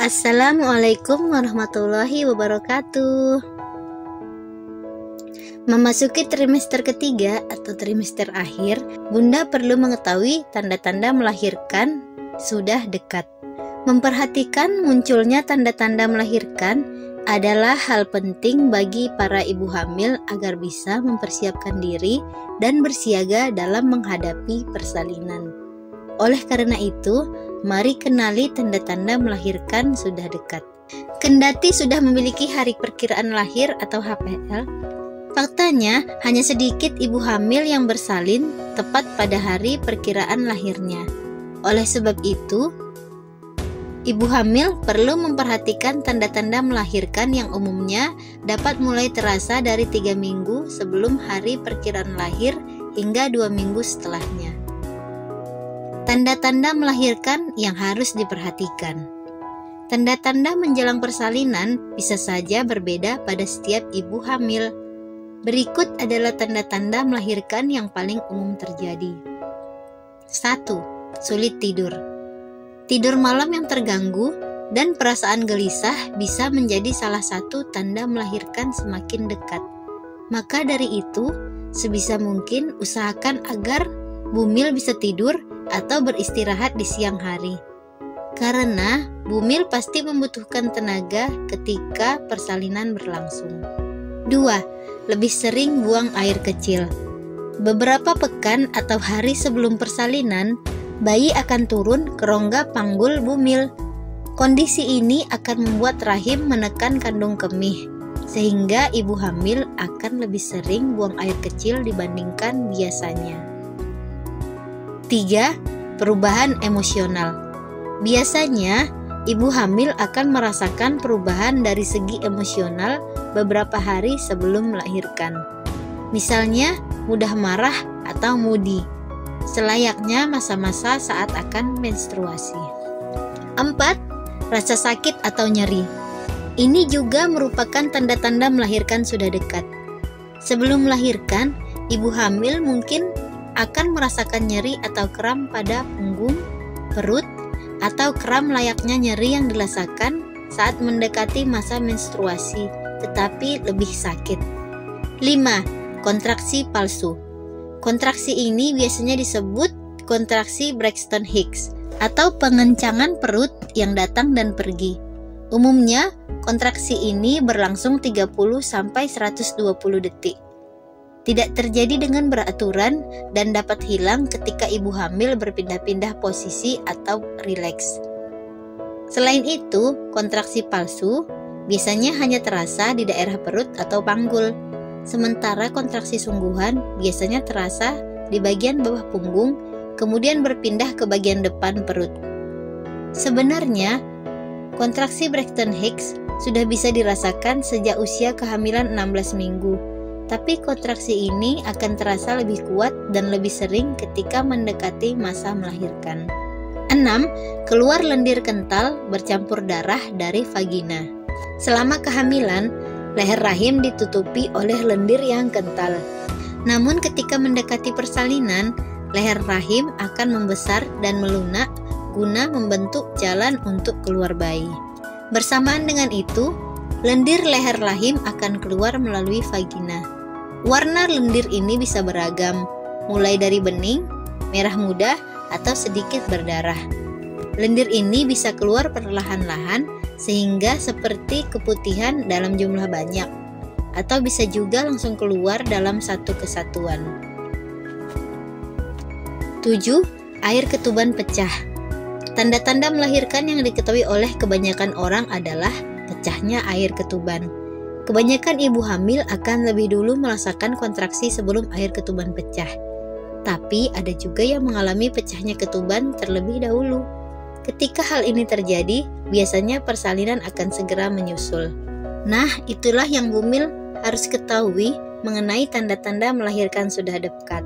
Assalamualaikum warahmatullahi wabarakatuh. Memasuki trimester ketiga atau trimester akhir, Bunda perlu mengetahui tanda-tanda melahirkan sudah dekat. Memperhatikan munculnya tanda-tanda melahirkan adalah hal penting bagi para ibu hamil agar bisa mempersiapkan diri dan bersiaga dalam menghadapi persalinan. Oleh karena itu, mari kenali tanda-tanda melahirkan sudah dekat. Kendati sudah memiliki hari perkiraan lahir atau HPL, faktanya hanya sedikit ibu hamil yang bersalin tepat pada hari perkiraan lahirnya. Oleh sebab itu, ibu hamil perlu memperhatikan tanda-tanda melahirkan yang umumnya dapat mulai terasa dari 3 minggu sebelum hari perkiraan lahir hingga 2 minggu setelahnya. Tanda-tanda melahirkan yang harus diperhatikan. Tanda-tanda menjelang persalinan bisa saja berbeda pada setiap ibu hamil. Berikut adalah tanda-tanda melahirkan yang paling umum terjadi. 1. Sulit tidur. Tidur malam yang terganggu dan perasaan gelisah bisa menjadi salah satu tanda melahirkan semakin dekat. Maka dari itu, sebisa mungkin usahakan agar bumil bisa tidur atau beristirahat di siang hari. Karena bumil pasti membutuhkan tenaga ketika persalinan berlangsung. 2. Lebih sering buang air kecil. Beberapa pekan atau hari sebelum persalinan, bayi akan turun ke rongga panggul bumil. Kondisi ini akan membuat rahim menekan kandung kemih, sehingga ibu hamil akan lebih sering buang air kecil dibandingkan biasanya. 3. Perubahan emosional. Biasanya, ibu hamil akan merasakan perubahan dari segi emosional beberapa hari sebelum melahirkan. Misalnya, mudah marah atau moody, selayaknya masa-masa saat akan menstruasi. 4. Rasa sakit atau nyeri. Ini juga merupakan tanda-tanda melahirkan sudah dekat. Sebelum melahirkan, ibu hamil mungkin akan merasakan nyeri atau kram pada punggung, perut, atau kram layaknya nyeri yang dirasakan saat mendekati masa menstruasi, tetapi lebih sakit. 5. Kontraksi palsu. Kontraksi ini biasanya disebut kontraksi Braxton Hicks atau pengencangan perut yang datang dan pergi. Umumnya, kontraksi ini berlangsung 30-120 detik. Tidak terjadi dengan beraturan dan dapat hilang ketika ibu hamil berpindah-pindah posisi atau rileks. Selain itu, kontraksi palsu biasanya hanya terasa di daerah perut atau panggul, sementara kontraksi sungguhan biasanya terasa di bagian bawah punggung, kemudian berpindah ke bagian depan perut. Sebenarnya, kontraksi Braxton Hicks sudah bisa dirasakan sejak usia kehamilan 16 minggu. Tapi kontraksi ini akan terasa lebih kuat dan lebih sering ketika mendekati masa melahirkan. 6. Keluar lendir kental bercampur darah dari vagina. Selama kehamilan, leher rahim ditutupi oleh lendir yang kental. Namun ketika mendekati persalinan, leher rahim akan membesar dan melunak guna membentuk jalan untuk keluar bayi. Bersamaan dengan itu, lendir leher rahim akan keluar melalui vagina. Warna lendir ini bisa beragam, mulai dari bening, merah muda, atau sedikit berdarah. Lendir ini bisa keluar perlahan-lahan sehingga seperti keputihan dalam jumlah banyak, atau bisa juga langsung keluar dalam satu kesatuan. 7. Air ketuban pecah. Tanda-tanda melahirkan yang diketahui oleh kebanyakan orang adalah pecahnya air ketuban. Kebanyakan ibu hamil akan lebih dulu merasakan kontraksi sebelum air ketuban pecah. Tapi ada juga yang mengalami pecahnya ketuban terlebih dahulu. Ketika hal ini terjadi, biasanya persalinan akan segera menyusul. Nah, itulah yang bumil harus ketahui mengenai tanda-tanda melahirkan sudah dekat.